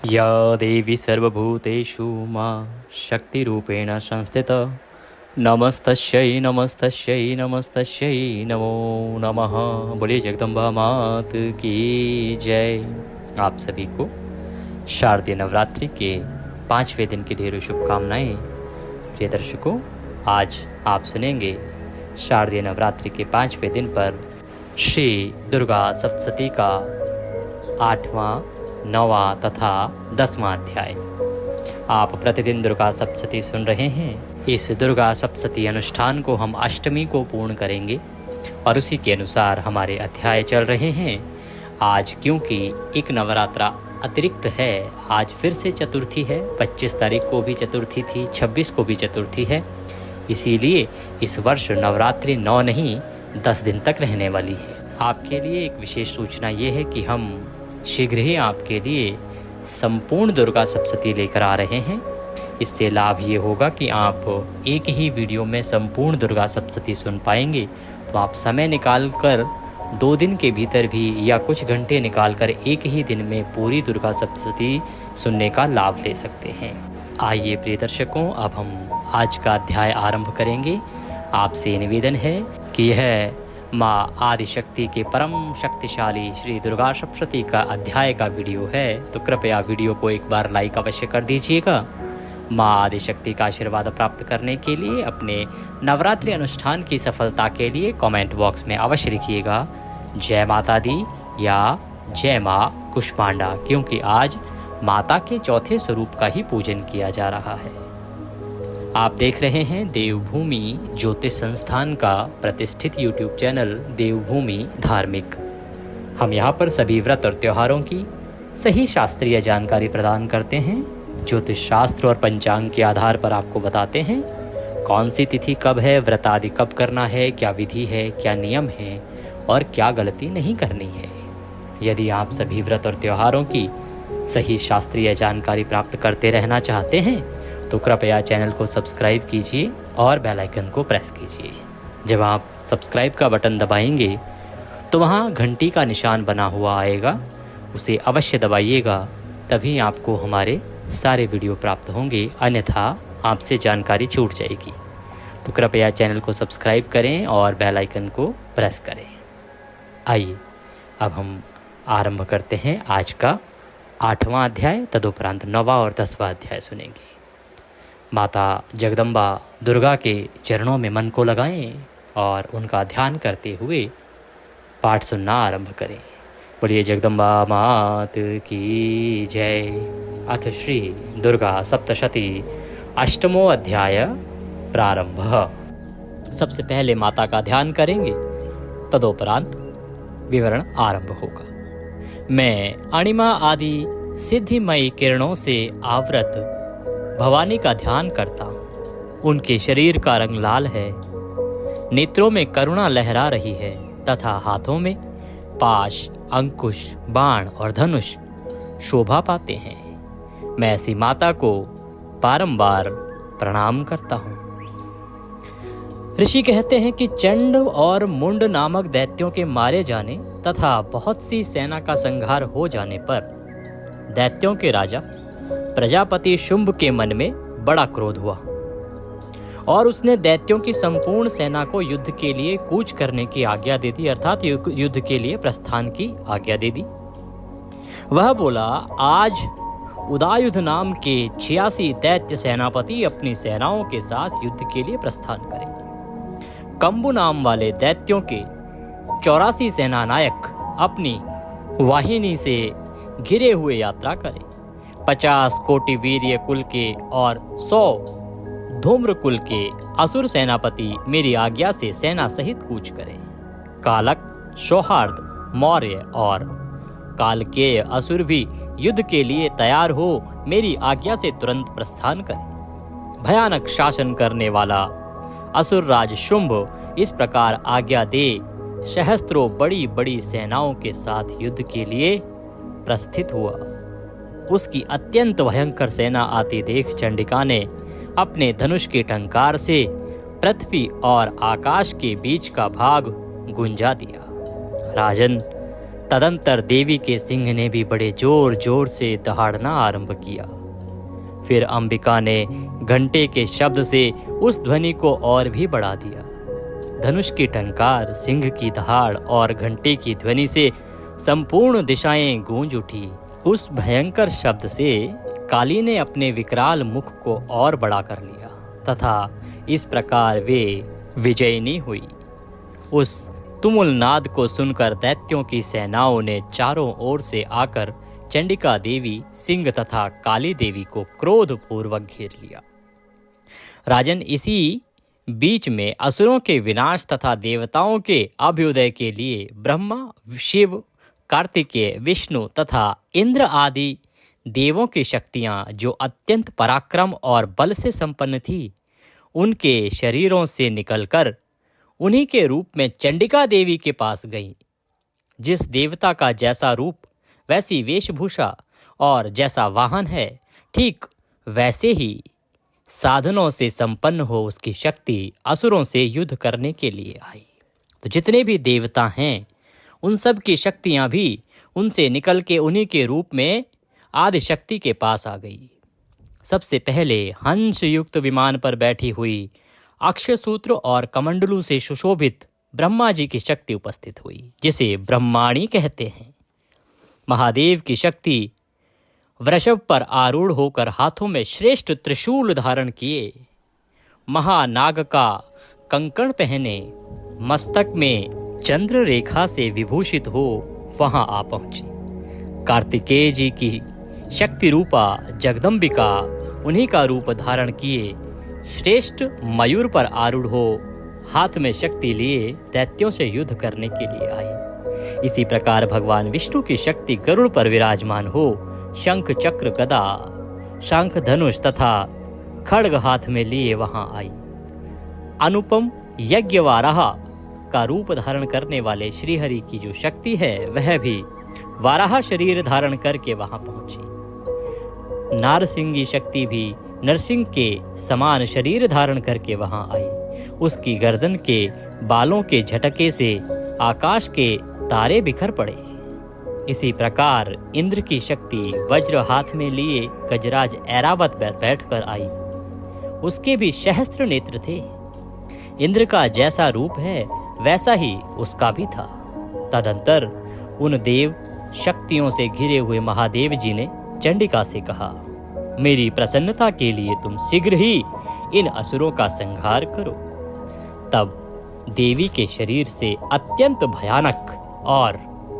या देवी सर्वभूतेषु मा शक्तिरूपेण संस्थिता नमस्तस्यै नमस्तस्यै नमस्तस्यै नमो नमः। बोलिए जगदम्बा मात की जय। आप सभी को शारदीय नवरात्रि के 5वें दिन की ढेरों शुभकामनाएं। प्रिय दर्शकों, आज आप सुनेंगे शारदीय नवरात्रि के 5वें दिन पर श्री दुर्गा सप्तशती का 8वां, 9वां तथा 10वां अध्याय। आप प्रतिदिन दुर्गा सप्तशती सुन रहे हैं। इस दुर्गा सप्तशती अनुष्ठान को हम अष्टमी को पूर्ण करेंगे और उसी के अनुसार हमारे अध्याय चल रहे हैं। आज क्योंकि एक नवरात्रा अतिरिक्त है, आज फिर से चतुर्थी है। 25 तारीख को भी चतुर्थी थी, 26 को भी चतुर्थी है। इसीलिए इस वर्ष नवरात्रि 9 नहीं 10 दिन तक रहने वाली है। आपके लिए एक विशेष सूचना ये है कि हम शीघ्र ही आपके लिए संपूर्ण दुर्गा सप्तशती लेकर आ रहे हैं। इससे लाभ ये होगा कि आप एक ही वीडियो में संपूर्ण दुर्गा सप्तशती सुन पाएंगे। तो आप समय निकाल कर 2 दिन के भीतर भी या कुछ घंटे निकाल कर एक ही दिन में पूरी दुर्गा सप्तशती सुनने का लाभ ले सकते हैं। आइए प्रिय दर्शकों, अब हम आज का अध्याय आरंभ करेंगे। आपसे निवेदन है कि यह माँ आदिशक्ति के परम शक्तिशाली श्री दुर्गा सप्तशती का अध्याय का वीडियो है, तो कृपया वीडियो को एक बार लाइक अवश्य कर दीजिएगा। माँ आदिशक्ति का आशीर्वाद प्राप्त करने के लिए अपने नवरात्रि अनुष्ठान की सफलता के लिए कमेंट बॉक्स में अवश्य लिखिएगा जय माता दी या जय माँ कुष्मांडा, क्योंकि आज माता के चौथे स्वरूप का ही पूजन किया जा रहा है। आप देख रहे हैं देवभूमि ज्योतिष संस्थान का प्रतिष्ठित यूट्यूब चैनल देवभूमि धार्मिक। हम यहाँ पर सभी व्रत और त्योहारों की सही शास्त्रीय जानकारी प्रदान करते हैं। ज्योतिष शास्त्र और पंचांग के आधार पर आपको बताते हैं कौन सी तिथि कब है, व्रत आदि कब करना है, क्या विधि है, क्या नियम है और क्या गलती नहीं करनी है। यदि आप सभी व्रत और त्योहारों की सही शास्त्रीय जानकारी प्राप्त करते रहना चाहते हैं तो कृपया चैनल को सब्सक्राइब कीजिए और बेल आइकन को प्रेस कीजिए। जब आप सब्सक्राइब का बटन दबाएंगे तो वहाँ घंटी का निशान बना हुआ आएगा, उसे अवश्य दबाइएगा, तभी आपको हमारे सारे वीडियो प्राप्त होंगे, अन्यथा आपसे जानकारी छूट जाएगी। तो कृपया चैनल को सब्सक्राइब करें और बेल आइकन को प्रेस करें। आइए अब हम आरंभ करते हैं आज का 8वां अध्याय, तदुपरांत 9वां और 10वां अध्याय सुनेंगे। माता जगदम्बा दुर्गा के चरणों में मन को लगाएं और उनका ध्यान करते हुए पाठ सुनना आरंभ करें। बोलिए जगदम्बा मात की जय। अथ श्री दुर्गा सप्तशती अष्टमो अध्याय प्रारंभ। सबसे पहले माता का ध्यान करेंगे, तदोपरांत विवरण आरंभ होगा। मैं अणिमा आदि सिद्धिमयी किरणों से आवृत भवानी का ध्यान करता हूँ। उनके शरीर का रंग लाल है, नेत्रों में करुणा लहरा रही है तथा हाथों में पाश, अंकुश, बाण और धनुष शोभा पाते हैं। मैं ऐसी माता को बारंबार प्रणाम करता हूँ। ऋषि कहते हैं कि चंड और मुंड नामक दैत्यों के मारे जाने तथा बहुत सी सेना का संहार हो जाने पर दैत्यों के राजा प्रजापति शुंभ के मन में बड़ा क्रोध हुआ और उसने दैत्यों की संपूर्ण सेना को युद्ध के लिए कूच करने की आज्ञा दे दी, अर्थात युद्ध के लिए प्रस्थान की आज्ञा दे दी। वह बोला, आज उदायुध नाम के 86 दैत्य सेनापति अपनी सेनाओं के साथ युद्ध के लिए प्रस्थान करें। कंबु नाम वाले दैत्यों के 84 सेना नायक अपनी वाहिनी से घिरे हुए यात्रा करें। 50 कोटि वीर्य कुल के और 100 धूम्र कुल के असुर सेनापति मेरी आज्ञा से सेना सहित कूच करें। कालक, सौहार्द, मौर्य और कालकेय असुर भी युद्ध के लिए तैयार हो मेरी आज्ञा से तुरंत प्रस्थान करें। भयानक शासन करने वाला असुर राज शुंभ इस प्रकार आज्ञा दे सहस्त्रों बड़ी बड़ी सेनाओं के साथ युद्ध के लिए प्रस्थित हुआ। उसकी अत्यंत भयंकर सेना आती देख चंडिका ने अपने धनुष के टंकार से पृथ्वी और आकाश के बीच का भाग गुंजा दिया। राजन, तदंतर देवी के सिंह ने भी बड़े जोर जोर से दहाड़ना आरंभ किया। फिर अंबिका ने घंटे के शब्द से उस ध्वनि को और भी बढ़ा दिया। धनुष की टंकार, सिंह की दहाड़ और घंटे की ध्वनि से संपूर्ण दिशाएं गूंज उठी। उस भयंकर शब्द से काली ने अपने विकराल मुख को और बड़ा कर लिया तथा इस प्रकार वे विजयिनी हुई। उस तुमुल नाद को सुनकर दैत्यों की सेनाओं ने चारों ओर से आकर चंडिका देवी, सिंह तथा काली देवी को क्रोधपूर्वक घेर लिया। राजन, इसी बीच में असुरों के विनाश तथा देवताओं के अभ्युदय के लिए ब्रह्मा, शिव, कार्तिकेय, विष्णु तथा इंद्र आदि देवों की शक्तियां जो अत्यंत पराक्रम और बल से संपन्न थी, उनके शरीरों से निकलकर उन्हीं के रूप में चंडिका देवी के पास गईं। जिस देवता का जैसा रूप, वैसी वेशभूषा और जैसा वाहन है, ठीक वैसे ही साधनों से संपन्न हो उसकी शक्ति असुरों से युद्ध करने के लिए आई। तो जितने भी देवता हैं, उन सब की शक्तियां भी उनसे निकल के उन्हीं के रूप में आदि शक्ति के पास आ गई। सबसे पहले हंस युक्त विमान पर बैठी हुई अक्षय सूत्र और कमंडलू से सुशोभित ब्रह्मा जी की शक्ति उपस्थित हुई, जिसे ब्रह्माणी कहते हैं। महादेव की शक्ति वृषभ पर आरूढ़ होकर हाथों में श्रेष्ठ त्रिशूल धारण किए, महानाग का कंकण पहने, मस्तक में चंद्र रेखा से विभूषित हो वहां आ पहुंची। कार्तिकेय जी की शक्ति रूपा जगदम्बिका उन्हीं का रूप धारण किए श्रेष्ठ मयूर पर आरूढ़ हो हाथ में शक्ति लिए दैत्यों से युद्ध करने के लिए आई। इसी प्रकार भगवान विष्णु की शक्ति गरुड़ पर विराजमान हो शंख, चक्र, गदा, शंख, धनुष तथा खड्ग हाथ में लिए वहां आई। अनुपम यज्ञवाराह का रूप धारण करने वाले श्रीहरि की जो शक्ति है, वह भी वाराह शरीर धारण करके वहां पहुंची। नारसिंगी शक्ति भी नरसिंह के समान शरीर धारण करके वहां आई। उसकी गर्दन के बालों के झटके से आकाश के तारे बिखर पड़े। इसी प्रकार इंद्र की शक्ति वज्र हाथ में लिए गजराज ऐरावत पर बैठकर आई। उसके भी सहस्त्र नेत्र थे। इंद्र का जैसा रूप है वैसा ही उसका भी था। तदंतर उन देव शक्तियों से घिरे हुए महादेव जी ने चंडिका से कहा, मेरी प्रसन्नता के लिए तुम शीघ्र ही इन असुरों का संहार करो। तब देवी के शरीर से अत्यंत भयानक और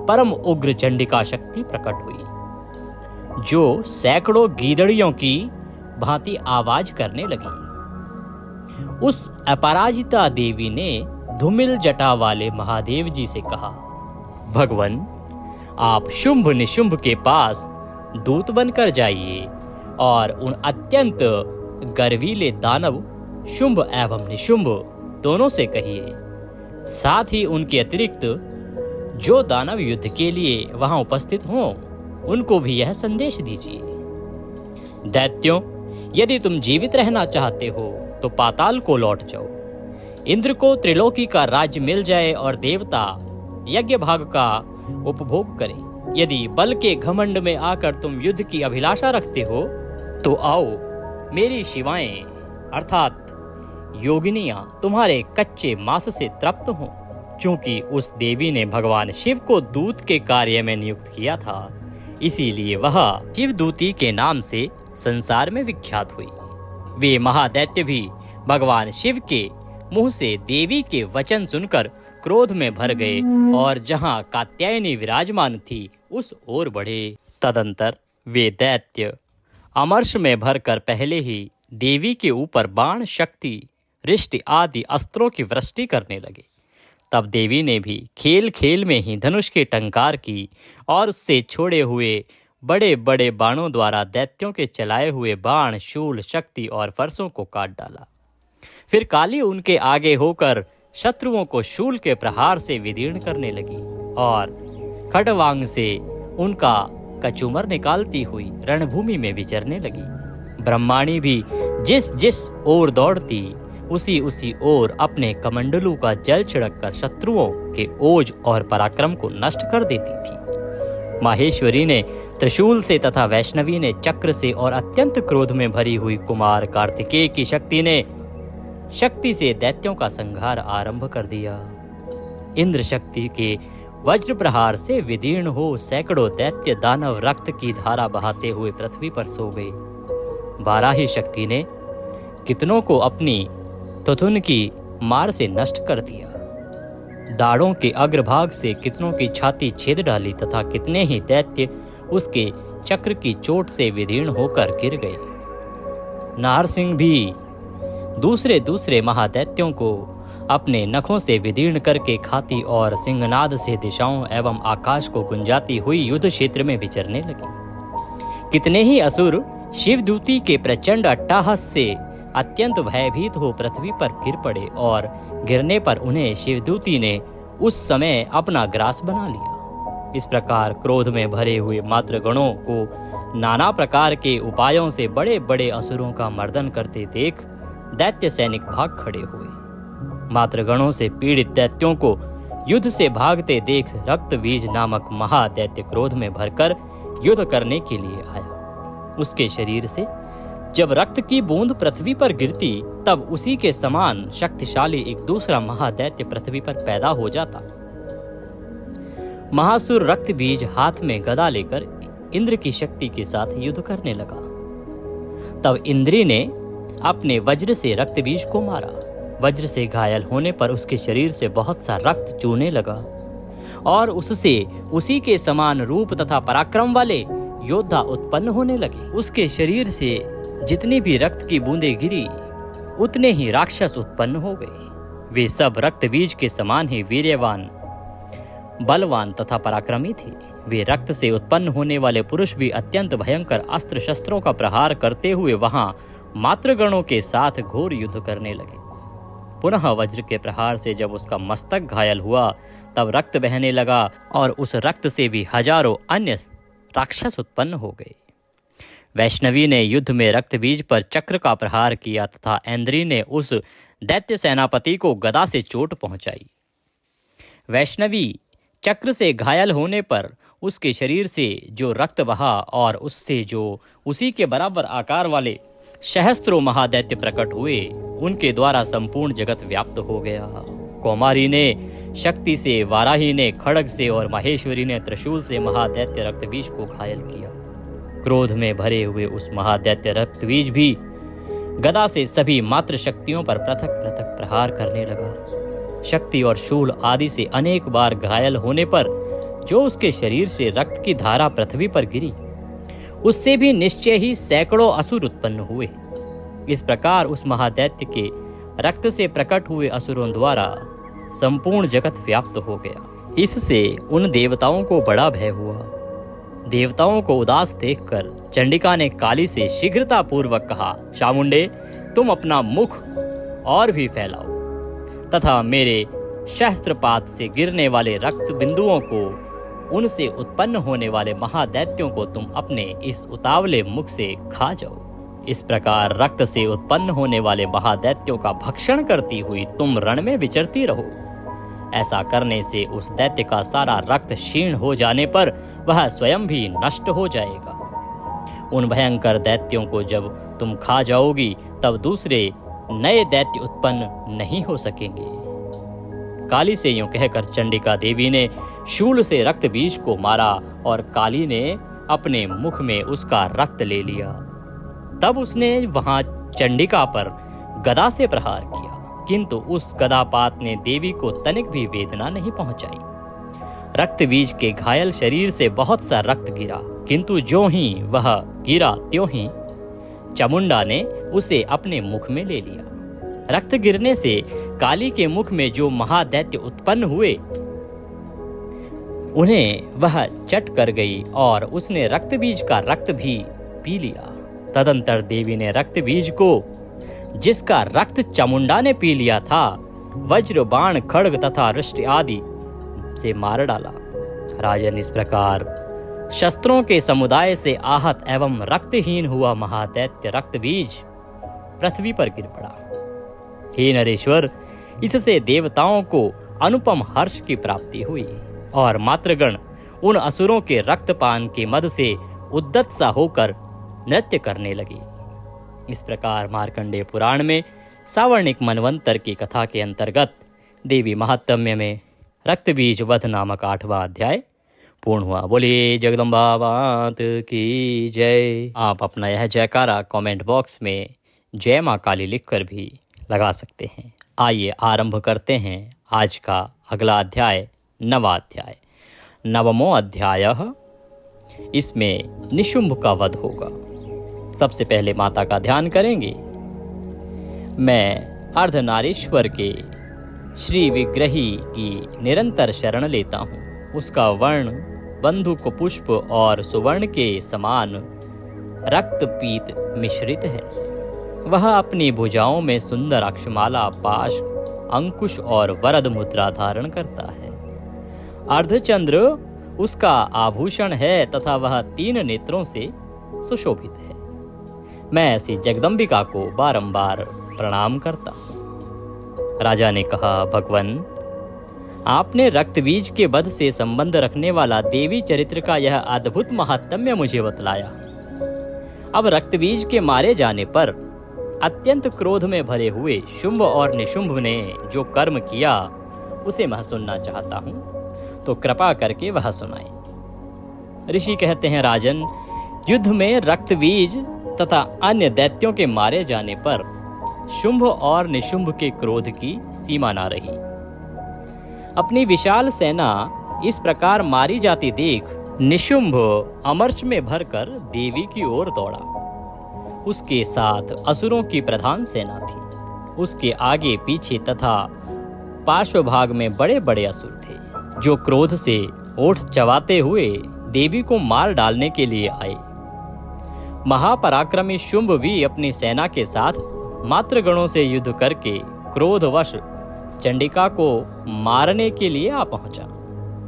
परम उग्र चंडिका शक्ति प्रकट हुई, जो सैकड़ों गीदड़ियों की भांति आवाज करने लगी। उस अपराजिता देवी ने धूमिल जटा वाले महादेव जी से कहा, भगवन, आप शुंभ निशुंभ के पास दूत बनकर जाइए और उन अत्यंत गर्वीले दानव शुंभ एवं निशुंभ दोनों से कहिए, साथ ही उनके अतिरिक्त जो दानव युद्ध के लिए वहां उपस्थित हों, उनको भी यह संदेश दीजिए। दैत्यों, यदि तुम जीवित रहना चाहते हो तो पाताल को लौट जाओ। इंद्र को त्रिलोकी का राज्य मिल जाए और देवता यज्ञ भाग का उपभोग करें। यदि बल के घमंड में आकर तुम युद्ध की अभिलाषा रखते हो तो आओ, मेरी शिवाएं अर्थात योगिनियां तुम्हारे कच्चे मांस से तृप्त हों। चूंकि उस देवी ने भगवान शिव को दूत के कार्य में नियुक्त किया था, इसीलिए वह शिवदूती के नाम से संसार में विख्यात हुई। वे महादैत्य भी भगवान शिव के मुंह से देवी के वचन सुनकर क्रोध में भर गए और जहां कात्यायनी विराजमान थी उस ओर बढ़े। तदंतर वे दैत्य अमर्ष में भरकर पहले ही देवी के ऊपर बाण, शक्ति, रिष्टि आदि अस्त्रों की वृष्टि करने लगे। तब देवी ने भी खेल खेल में ही धनुष की टंकार की और उससे छोड़े हुए बड़े बड़े बाणों द्वारा दैत्यों के चलाए हुए बाण, शूल, शक्ति और फरसों को काट डाला। फिर काली उनके आगे होकर शत्रुओं को शूल के प्रहार से विदीर्ण करने लगी और खड्वांग से उनका कचूमर निकालती हुई रणभूमि में विचरने लगी। ब्रह्माणी भी जिस जिस ओर दौड़ती उसी उसी ओर अपने कमंडलू का जल छिड़ककर शत्रुओं के ओज और पराक्रम को नष्ट कर देती थी। माहेश्वरी ने त्रिशूल से तथा वैष्णवी ने चक्र से और अत्यंत क्रोध में भरी हुई कुमार कार्तिकेय की शक्ति से दैत्यों का संहार आरंभ कर दिया। इंद्र शक्ति के वज्र प्रहार से विदीर्ण हो सैकड़ों दैत्य दानव रक्त की धारा बहाते हुए पृथ्वी पर सो गए। वाराही शक्ति ने कितनों को अपनी तुथुन की मार से नष्ट कर दिया। दाढ़ों के अग्रभाग से कितनों की छाती छेद डाली तथा कितने ही दैत्य उसके चक्र की चोट से विदीर्ण होकर गिर गए। नारसिंह भी दूसरे महादैत्यों को अपने नखों से विदीर्ण करके खाती और सिंहनाद से दिशाओं एवं आकाश को गुंजाती हुई युद्ध क्षेत्र में विचरने लगी। कितने ही असुर शिवदूती के प्रचंड अट्टहास से अत्यंत भयभीत हो पृथ्वी पर गिर पड़े और गिरने पर उन्हें शिवदूती ने उस समय अपना ग्रास बना लिया। इस प्रकार क्रोध में भरे हुए मातृगणों को नाना प्रकार के उपायों से बड़े बड़े असुरों का मर्दन करते देख दैत्य सैनिक भाग खड़े हुए। मातृगणों से पीड़ित दैत्यों को युद्ध से भागते देख रक्तबीज नामक महादैत्य क्रोध में भरकर युद्ध करने के लिए आया। उसके शरीर से जब रक्त की बूंद पृथ्वी पर गिरती तब उसी के समान शक्तिशाली एक दूसरा महादैत्य पृथ्वी पर पैदा हो जाता। महासुर रक्तबीज हाथ में गदा लेकर इंद्र की शक्ति के साथ युद्ध करने लगा। तब इंद्री ने अपने वज्र से रक्तबीज को मारा। वज्र से घायल होने पर उसके शरीर से बहुत सा रक्त चूने लगा और उससे उसी के समान रूप तथा पराक्रम वाले योद्धा उत्पन्न होने लगे। उसके शरीर से जितनी भी रक्त की बूंदें गिरी उतने ही राक्षस उत्पन्न हो गए। वे सब रक्तबीज के समान ही वीर्यवान, बलवान तथा पराक्रमी थे। वे रक्त से उत्पन्न होने वाले पुरुष भी अत्यंत भयंकर अस्त्र शस्त्रों का प्रहार करते हुए वहां मातृगणों के साथ घोर युद्ध करने लगे। पुनः वज्र के प्रहार से जब उसका मस्तक घायल हुआ तब रक्त बहने लगा और उस रक्त से भी हजारों अन्य राक्षस उत्पन्न हो गए। वैष्णवी ने युद्ध में रक्तबीज पर चक्र का प्रहार किया तथा ऐन्द्री ने उस दैत्य सेनापति को गदा से चोट पहुंचाई। वैष्णवी चक्र से घायल होने पर उसके शरीर से जो रक्त बहा और उससे जो उसी के बराबर आकार वाले सहस्त्रों महादैत्य प्रकट हुए उनके द्वारा संपूर्ण जगत व्याप्त हो गया। कौमारी ने शक्ति से, वाराही ने खड्ग से और माहेश्वरी ने त्रिशूल से महादैत्य रक्तबीज को घायल किया। क्रोध में भरे हुए उस महादैत्य रक्तबीज भी गदा से सभी मात्र शक्तियों पर पृथक पृथक प्रहार करने लगा। शक्ति और शूल आदि से अनेक बार घायल होने पर जो उसके शरीर से रक्त की धारा पृथ्वी पर गिरी उससे भी निश्चय ही सैकड़ों असुर उत्पन्न हुए। इस प्रकार उस महादैत्य के रक्त से प्रकट हुए असुरों द्वारा संपूर्ण जगत व्याप्त हो गया। इससे उन देवताओं को बड़ा भय हुआ। देवताओं को उदास देखकर चंडिका ने काली से शीघ्रता पूर्वक कहा, चामुंडे, तुम अपना मुख और भी फैलाओ तथा मेरे शस्त्रपात से गिरने वाले रक्त बिंदुओं को, उनसे उत्पन्न होने वाले महादैत्यों को तुम अपने इस उतावले मुख से खा जाओ। इस प्रकार रक्त से उत्पन्न होने वाले महादैत्यों का भक्षण करती हुई तुम रण में विचरती रहो। ऐसा करने से उस दैत्य का सारा रक्त क्षीण हो जाने पर वह स्वयं भी नष्ट हो जाएगा। उन भयंकर दैत्यों को जब तुम खा जाओगी तब दूसरे नए दैत्य उत्पन्न नहीं हो सकेंगे। काली से यूं कहकर चंडिका देवी ने शूल से रक्त बीज को मारा और काली ने अपने मुख में उसका रक्त ले लिया। तब उसने वहां चंडिका पर गदा से प्रहार किया, किंतु उस गदापात ने देवी को तनिक भी वेदना नहीं पहुंचाई। रक्त बीज के घायल शरीर से बहुत सा रक्त गिरा, किंतु जो ही वह गिरा त्यों ही चामुंडा ने उसे अपने मुख में ले लिया। रक्त गिरने से काली के मुख में जो महादैत्य उत्पन्न हुए उन्हें वह चट कर गई और उसने रक्त बीज का रक्त भी पी लिया। तदंतर देवी ने रक्त बीज को, जिसका रक्त चामुंडा ने पी लिया था, वज्र, बाण, खड्ग तथा वृष्टि आदि से मार डाला। राजन, इस प्रकार शस्त्रों के समुदाय से आहत एवं रक्तहीन हुआ महादैत्य रक्त बीज पृथ्वी पर गिर पड़ा। हे नरेश्वर, इससे देवताओं को अनुपम हर्ष की प्राप्ति हुई और मातृगण उन असुरों के रक्तपान के मद से उद्दत सा होकर नृत्य करने लगी। इस प्रकार मार्कंडेय पुराण में सावर्णिक मनवंतर की कथा के अंतर्गत देवी महात्म्य में रक्तबीज वध नामक 8वां अध्याय पूर्ण हुआ। बोलिए जगदम्बा मात की जय। आप अपना यह जयकारा कमेंट बॉक्स में जय माँ काली लिखकर भी लगा सकते हैं। आइए आरंभ करते हैं आज का अगला अध्याय, 9वां अध्याय। 9वां अध्याय, इसमें निशुंभ का वध होगा। सबसे पहले माता का ध्यान करेंगे। मैं अर्धनारीश्वर के श्री विग्रही की निरंतर शरण लेता हूँ। उसका वर्ण बंधुक पुष्प और सुवर्ण के समान रक्तपीत मिश्रित है। वह अपनी भुजाओं में सुंदर अक्षमाला, पाश, अंकुश और वरद मुद्रा धारण करता है। अर्धचंद्र उसका आभूषण है तथा वह 3 नेत्रों से सुशोभित है। मैं ऐसी जगदम्बिका को बारंबार प्रणाम करता हूँ। राजा ने कहा, भगवन, आपने रक्तबीज के वध से संबंध रखने वाला देवी चरित्र का यह अद्भुत महात्म्य मुझे बतलाया। अब रक्तबीज के मारे जाने पर अत्यंत क्रोध में भरे हुए शुंभ और निशुंभ ने जो कर्म किया उसे मैं सुनना चाहता हूँ, तो कृपा करके वह सुनाएं। ऋषि कहते हैं, राजन, युद्ध में रक्तबीज तथा अन्य दैत्यों के मारे जाने पर शुंभ और निशुंभ के क्रोध की सीमा ना रही। अपनी विशाल सेना इस प्रकार मारी जाती देख निशुंभ अमर्ष में भरकर देवी की ओर दौड़ा। उसके साथ असुरों की प्रधान सेना थी। उसके आगे पीछे तथा पार्श्व भाग में बड़े बड़े असुर थे, जो क्रोध से ओठ चबाते हुए देवी को मार डालने के लिए आए। महापराक्रमी शुंभ भी अपनी सेना के साथ मातृगणों से युद्ध करके क्रोधवश चंडिका को मारने के लिए आ पहुंचा।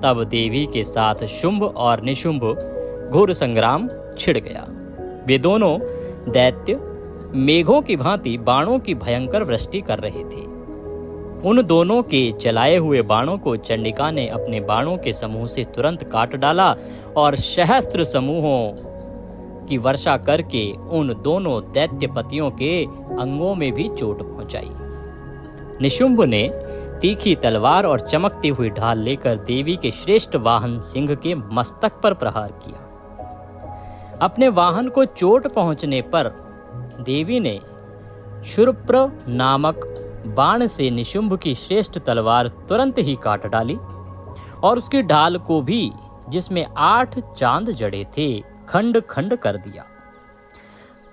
तब देवी के साथ शुंभ और निशुंभ घोर संग्राम छिड़ गया। वे दोनों दैत्य मेघों की भांति बाणों की भयंकर वृष्टि कर रहे थे। उन दोनों के चलाए हुए बाणों को चंडिका ने अपने बाणों के समूह से तुरंत काट डाला और सहस्त्र समूहों की वर्षा करके उन दोनों दैत्यपतियों के अंगों में भी चोट पहुंचाई। निशुंभ ने तीखी तलवार और चमकती हुई ढाल लेकर देवी के श्रेष्ठ वाहन सिंह के मस्तक पर प्रहार किया। अपने वाहन को चोट पहुंचने पर देवी ने शूर्प्र नामक बाण से निशुंभ की श्रेष्ठ तलवार तुरंत ही काट डाली और उसकी ढाल को भी, जिसमें 8 चांद जड़े थे, खंड खंड कर दिया।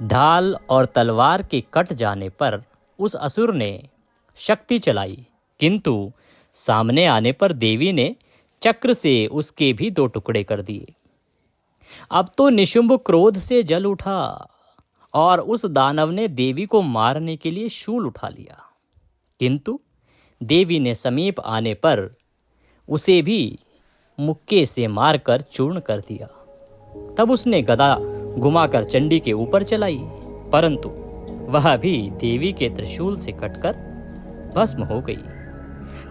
ढाल और तलवार के कट जाने पर उस असुर ने शक्ति चलाई, किंतु सामने आने पर देवी ने चक्र से उसके भी 2 टुकड़े कर दिए। अब तो निशुंभ क्रोध से जल उठा और उस दानव ने देवी को मारने के लिए शूल उठा लिया, किंतु देवी ने समीप आने पर उसे भी मुक्के से मारकर चूर्ण कर दिया। तब उसने गदा घुमाकर चंडी के ऊपर चलाई, परंतु वह भी देवी के त्रिशूल से कटकर भस्म हो गई।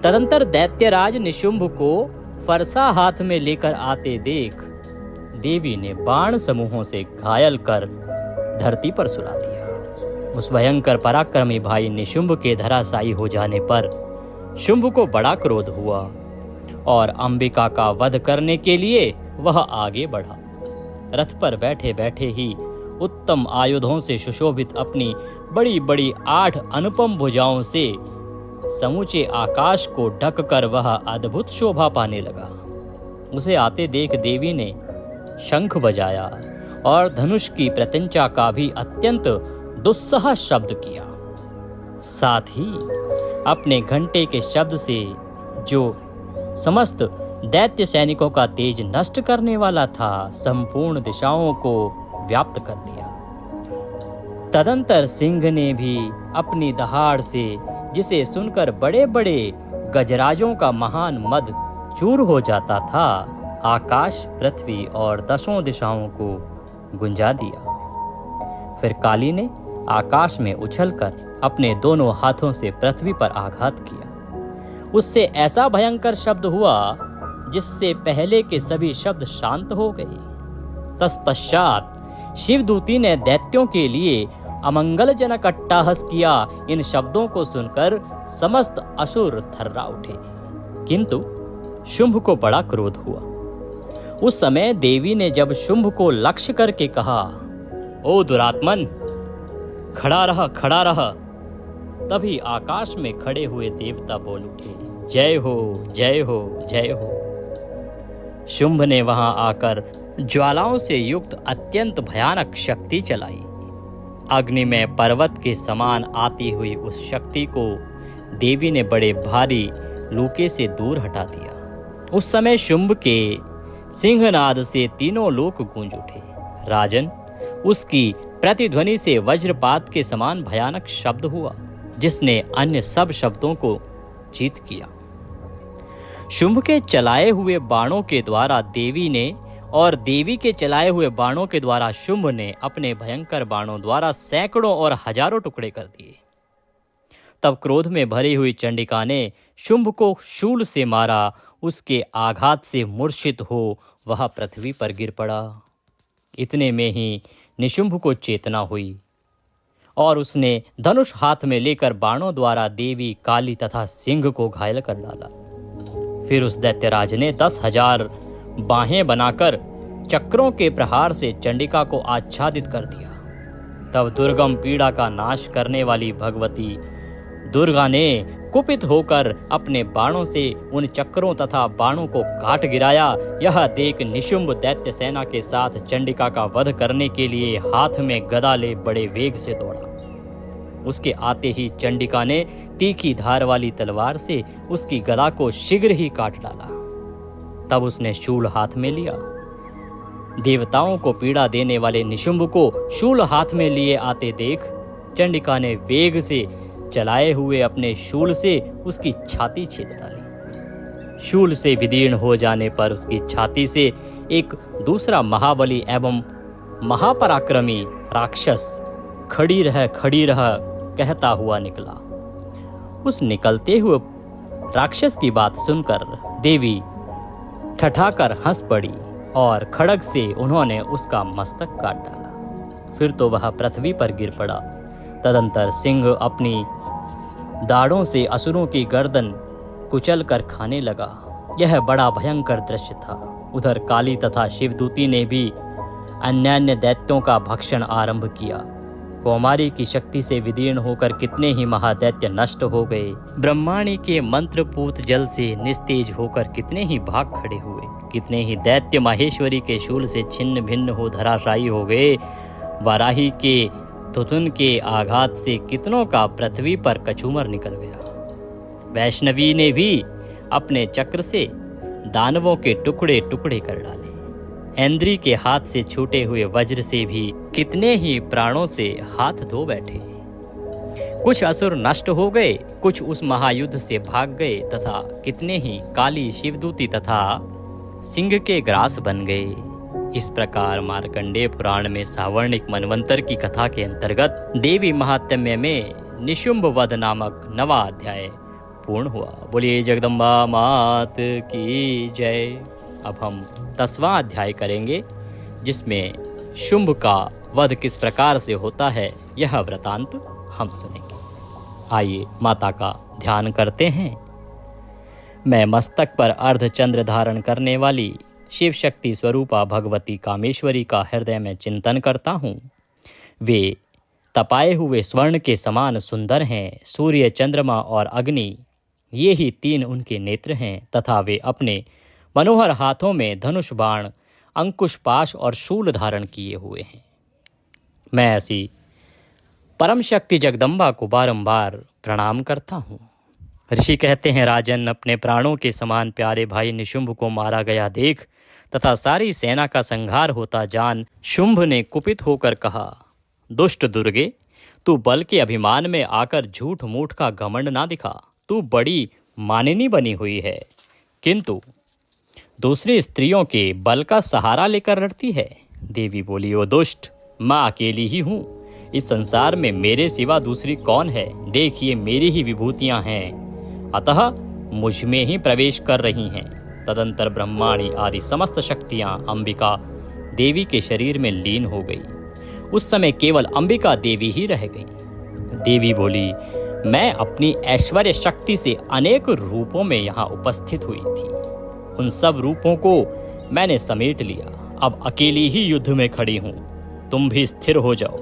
तदंतर दैत्यराज निशुंभ को फरसा हाथ में लेकर आते देख देवी ने बाण समूहों से घायल कर धरती पर सुला दिया। उस भयंकर पराक्रमी भाई निशुंभ के धराशायी हो जाने पर शुंभ को बड़ा क्रोध हुआ और अंबिका का वध करने के लिए वह आगे बढ़ा। रथ पर बैठे बैठे ही उत्तम आयुधों से सुशोभित अपनी बड़ी बड़ी 8 अनुपम भुजाओं से समूचे आकाश को ढककर वह अद्भुत शोभा पाने लगा। उसे आते देख देवी ने शंख बजाया और धनुष की प्रत्यंचा का भी अत्यंत दुस्सह शब्द किया। साथ ही अपने घंटे के शब्द से जो समस्त दैत्य सैनिकों का तेज नष्ट करने वाला था, संपूर्ण दिशाओं को व्याप्त कर दिया। तदंतर सिंह ने भी अपनी दहाड़ से, जिसे सुनकर बड़े बड़े गजराजों का महान मद चूर हो जाता था, आकाश, पृथ्वी और 10 दिशाओं को गुंजा दिया। फिर काली ने आकाश में उछलकर अपने दोनों हाथों से पृथ्वी पर आघात किया। उससे ऐसा भयंकर शब्द हुआ जिससे पहले के सभी शब्द शांत हो गए। तत्पश्चात शिवदूती ने दैत्यों के लिए अमंगलजनक अट्टहास किया। इन शब्दों को सुनकर समस्त असुर थर्रा उठे, किंतु शुंभ को बड़ा क्रोध हुआ। उस समय देवी ने जब शुंभ को लक्ष्य करके कहा, ओ दुरात्मन, खड़ा रह, खड़ा रह, तभी आकाश में खड़े हुए देवता बोल उठे, जय हो, जय हो, जय हो। शुंभ ने वहां आकर ज्वालाओं से युक्त अत्यंत भयानक शक्ति चलाई। अग्नि में पर्वत के समान आती हुई उस शक्ति को देवी ने बड़े भारी लूके से दूर हटा दिया। उस समय शुंभ के सिंहनाद से तीनों लोक गूंज उठे। राजन, उसकी प्रतिध्वनि से वज्रपात के समान भयानक शब्द हुआ, जिसने अन्य सब शब्दों को जीत किया। शुंभ के चलाए हुए बाणों के द्वारा देवी ने और देवी के चलाए हुए बाणों के द्वारा शुंभ ने अपने भयंकर बाणों द्वारा सैकड़ों और हजारों टुकड़े कर दिए। तब क्रोध में भरी हुई चंडिका ने शुंभ को शूल से मारा। उसके आघात से मूर्छित हो वह पृथ्वी पर गिर पड़ा। इतने में ही निशुंभ को चेतना हुई और उसने धनुष हाथ में लेकर बाणों द्वारा देवी, काली तथा सिंह को घायल कर डाला। फिर उस दैत्यराज ने 10,000 बाहें बनाकर चक्रों के प्रहार से चंडिका को आच्छादित कर दिया। तब दुर्गम पीड़ा का नाश करने वाली भगवती दुर्गा ने कुपित होकर अपने बाणों से उन चक्रों तथा बाणों को काट गिराया। यह देख निशुंभ दैत्य सेना के साथ चंडिका का वध करने के लिए हाथ में गदा ले बड़े वेग से दौड़ा। उसके आते ही चंडिका ने तीखी धार वाली तलवार से उसकी गदा को शीघ्र ही काट डाला। तब उसने शूल हाथ में लिया। देवताओं को पीड़ा देने वाले निशुंभ को शूल हाथ में लिए आते देख चंडिका ने वेग से चलाए हुए अपने शूल से उसकी छाती छेद डाली। शूल से विदीर्ण हो जाने पर उसकी छाती से एक दूसरा महाबली एवं महापराक्रमी राक्षस खड़ी रह, खड़ी रह कहता हुआ निकला। उस निकलते हुए राक्षस की बात सुनकर देवी ठठाकर हंस पड़ी और खड्ग से उन्होंने उसका मस्तक काट डाला। फिर तो वह पृथ्वी पर गिर पड़ा। तदंतर सिंह अपनी दाढ़ों से असुरों की गर्दन कुचल कर खाने लगा। यह बड़ा भयंकर दृश्य था। उधर काली तथा शिवदूती ने भी अन्यान्य दैत्यों का भक्षण आरंभ किया। कौमारी की शक्ति से विदीर्ण होकर कितने ही महादैत्य नष्ट हो गए। ब्रह्माणी के मंत्रपूत जल से निस्तेज होकर कितने ही भाग खड़े हुए। कितने ही दैत्य माहेश्वरी के शूल से छिन्न भिन्न हो धराशायी हो गए। वाराही के तुतुन के आघात से कितनों का पृथ्वी पर कचूमर निकल गया। वैष्णवी ने भी अपने चक्र से दानवों के टुकड़े टुकड़े कर डाले। ऐन्द्री के हाथ से छूटे हुए वज्र से भी कितने ही प्राणों से हाथ धो बैठे। कुछ असुर नष्ट हो गए, कुछ उस महायुद्ध से भाग गए तथा कितने ही काली, शिवदूती तथा सिंह के ग्रास बन गए। इस प्रकार मार्कंडेय पुराण में सावर्णिक मनवंतर की कथा के अंतर्गत देवी महात्म्य में निशुंभ वध नामक 9वां अध्याय पूर्ण हुआ। बोलिए जगदम्बा मात की जय। अब हम 10वां अध्याय करेंगे, जिसमें शुंभ का वध किस प्रकार से होता है यह वृतांत हम सुनेंगे। आइए माता का ध्यान करते हैं। मैं मस्तक पर अर्धचंद्र धारण करने वाली शिव शक्ति स्वरूपा भगवती कामेश्वरी का हृदय में चिंतन करता हूँ। वे तपाए हुए स्वर्ण के समान सुंदर हैं। सूर्य, चंद्रमा और अग्नि, ये ही 3 उनके नेत्र हैं तथा वे अपने मनोहर हाथों में धनुष, बाण, अंकुश, पाश और शूल धारण किए हुए हैं। मैं ऐसी परम शक्ति जगदम्बा को बारंबार प्रणाम करता हूँ। ऋषि कहते हैं, राजन, अपने प्राणों के समान प्यारे भाई निशुंभ को मारा गया देख तथा सारी सेना का संहार होता जान शुंभ ने कुपित होकर कहा, दुष्ट दुर्गे, तू बल के अभिमान में आकर झूठ मूठ का घमंड ना दिखा। तू बड़ी मानिनी बनी हुई है, किंतु दूसरी स्त्रियों के बल का सहारा लेकर लड़ती है। देवी बोली, ओ दुष्ट, मैं अकेली ही हूँ, इस संसार में मेरे सिवा दूसरी कौन है? देखिए मेरी ही विभूतियां हैं, अतः मुझ में ही प्रवेश कर रही हैं। तदंतर ब्रह्माणी आदि समस्त शक्तियां अंबिका देवी के शरीर में लीन हो गई। उस समय केवल अंबिका देवी ही रह गई। देवी बोली, मैं अपनी ऐश्वर्य शक्ति से अनेक रूपों में यहाँ उपस्थित हुई थी। उन सब रूपों को मैंने समेट लिया। अब अकेली ही युद्ध में खड़ी हूं, तुम भी स्थिर हो जाओ।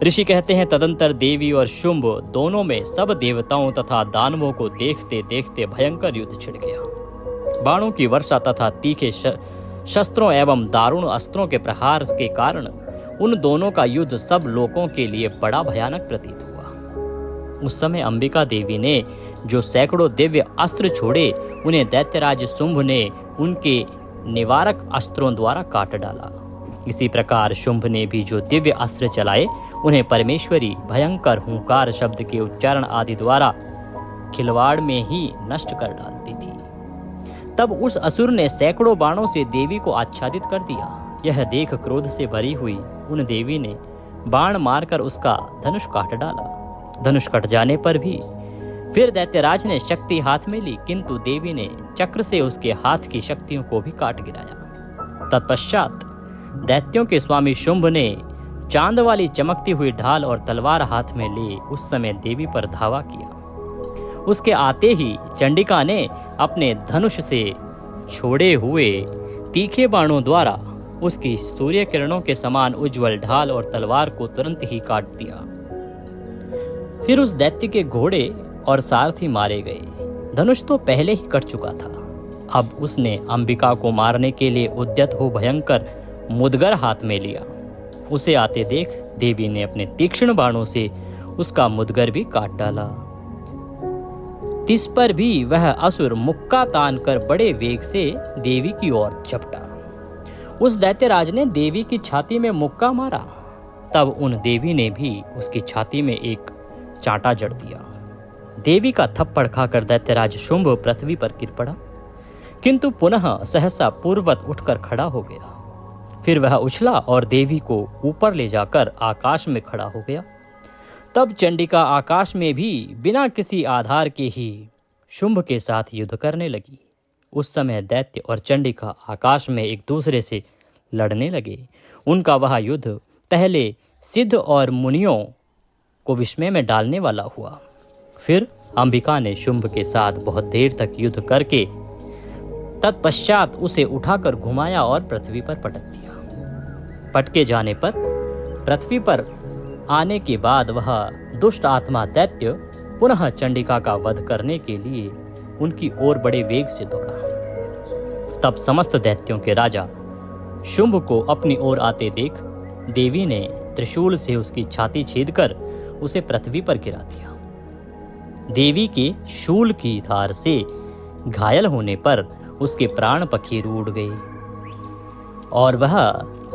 ऋषि कहते हैं, तदंतर देवी और शुंभ दोनों में सब देवताओं तथा दानवों को देखते देखते भयंकर युद्ध छिड़ गया। बाणों की वर्षा तथा तीखे शस्त्रों एवं दारुण अस्त्रों के प्रहार के कारण उन दोनों का युद्ध सब लोगों के लिए बड़ा भयानक प्रतीत हुआ। उस समय अंबिका देवी ने जो सैकड़ों दिव्य अस्त्र छोड़े, उन्हें दैत्यराज शुंभ ने उनके निवारक अस्त्रों द्वारा काट डाला। इसी प्रकार शुंभ ने भी जो दिव्य अस्त्र चलाए, उन्हें परमेश्वरी भयंकर हुंकार शब्द के उच्चारण आदि द्वारा खिलवाड़ में ही नष्ट कर डालती थी। तब उस असुर ने सैकड़ों बाणों से देवी को आच्छादित कर दिया। यह देख क्रोध से भरी हुई उन देवी ने बाण मारकर उसका धनुष काट डाला। धनुष कट जाने पर भी फिर दैत्यराज ने शक्ति हाथ में ली, किंतु देवी ने चक्र से उसके हाथ की शक्तियों को भी काट गिराया। तत्पश्चात दैत्यों के स्वामी शुंभ ने चांद वाली चमकती हुई ढाल और तलवार हाथ में ले उस समय देवी पर धावा किया। उसके आते ही चंडिका ने अपने धनुष से छोड़े हुए तीखे बाणों द्वारा उसकी सूर्य किरणों के समान उज्जवल ढाल और तलवार को तुरंत ही काट दिया। फिर उस दैत्य के घोड़े और सारथी मारे गए। धनुष तो पहले ही कट चुका था। अब उसने अंबिका को मारने के लिए उद्यत हो भयंकर मुदगर हाथ में लिया। उसे आते देख देवी ने अपने तीक्ष्ण बाणों से उसका मुदगर भी काट डाला। तिस पर भी वह असुर मुक्का तान कर बड़े वेग से देवी की ओर झपटा। उस दैत्यराज ने देवी की छाती में मुक्का मारा। तब उन देवी ने भी उसकी छाती में एक चांटा जड़ दिया। देवी का थप्पड़ खाकर दैत्यराज शुंभ पृथ्वी पर गिर पड़ा, किंतु पुनः सहसा पूर्ववत उठकर खड़ा हो गया। फिर वह उछला और देवी को ऊपर ले जाकर आकाश में खड़ा हो गया। तब चंडिका आकाश में भी बिना किसी आधार के ही शुंभ के साथ युद्ध करने लगी। उस समय दैत्य और चंडिका आकाश में एक दूसरे से लड़ने लगे। उनका वह युद्ध पहले सिद्ध और मुनियों को विस्मय में डालने वाला हुआ। फिर अंबिका ने शुंभ के साथ बहुत देर तक युद्ध करके तत्पश्चात उसे उठाकर घुमाया और पृथ्वी पर पटक दिया। पटके जाने पर पृथ्वी पर आने के बाद वह दुष्ट आत्मा दैत्य पुनः चंडिका का वध करने के लिए उनकी ओर बड़े वेग से दौड़ा। तब समस्त दैत्यों के राजा शुंभ को अपनी ओर आते देख देवी ने त्रिशूल से उसकी छाती छेदकर उसे पृथ्वी पर गिरा दिया। देवी के शूल की धार से घायल होने पर उसके प्राण पखेरु उड़ गए और वह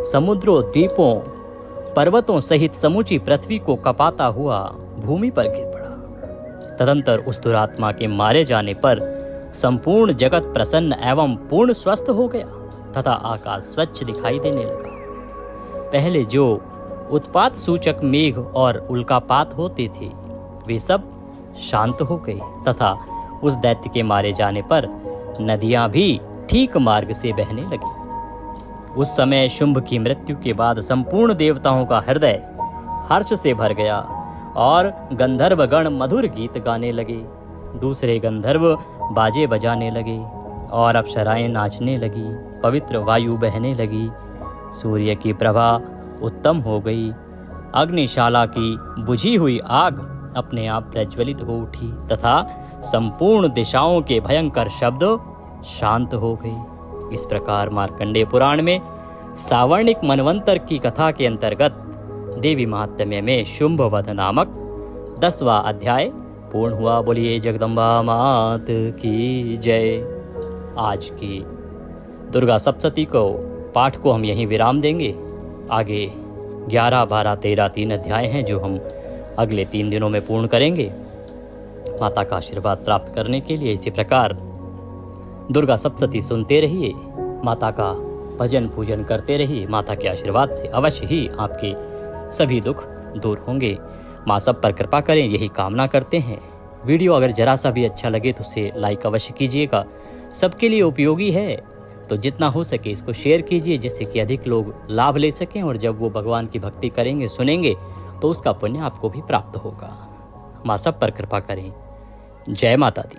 समुद्रों, द्वीपों, पर्वतों सहित समूची पृथ्वी को कपाता हुआ भूमि पर गिर पड़ा। तदंतर उस दुरात्मा के मारे जाने पर संपूर्ण जगत प्रसन्न एवं पूर्ण स्वस्थ हो गया तथा आकाश स्वच्छ दिखाई देने लगा। पहले जो उत्पात सूचक मेघ और उल्कापात होते थे, वे सब शांत हो गए तथा उस दैत्य के मारे जाने पर नदियां भी ठीक मार्ग से बहने लगी। उस समय शुंभ की मृत्यु के बाद संपूर्ण देवताओं का हृदय हर्ष से भर गया और गंधर्वगण मधुर गीत गाने लगे। दूसरे गंधर्व बाजे बजाने लगे और अप्सराएं नाचने लगी। पवित्र वायु बहने लगी। सूर्य की प्रभा उत्तम हो गई। अग्निशाला की बुझी हुई आग अपने आप प्रज्वलित हो उठी तथा संपूर्ण दिशाओं के भयंकर शब्द शांत हो गए। इस प्रकार मार्कंडेय पुराण में सावर्णिक मनवंतर की कथा के अंतर्गत देवी महात्म्य में शुंभ वध नामक 10वां अध्याय पूर्ण हुआ। बोलिए जगदम्बा मात की जय। आज की दुर्गा सप्तशती को पाठ को हम यहीं विराम देंगे। आगे 11, 12, 13 3 अध्याय हैं जो हम अगले 3 दिनों में पूर्ण करेंगे। माता का आशीर्वाद प्राप्त करने के लिए इसी प्रकार दुर्गा सप्तशती सुनते रहिए, माता का भजन पूजन करते रहिए। माता के आशीर्वाद से अवश्य ही आपके सभी दुख दूर होंगे। माँ सब पर कृपा करें, यही कामना करते हैं। वीडियो अगर जरा सा भी अच्छा लगे तो उसे लाइक अवश्य कीजिएगा। सबके लिए उपयोगी है तो जितना हो सके इसको शेयर कीजिए, जिससे कि अधिक लोग लाभ ले सकें, और जब वो भगवान की भक्ति करेंगे, सुनेंगे, तो उसका पुण्य आपको भी प्राप्त होगा। माँ सब पर कृपा करें। जय माता दी।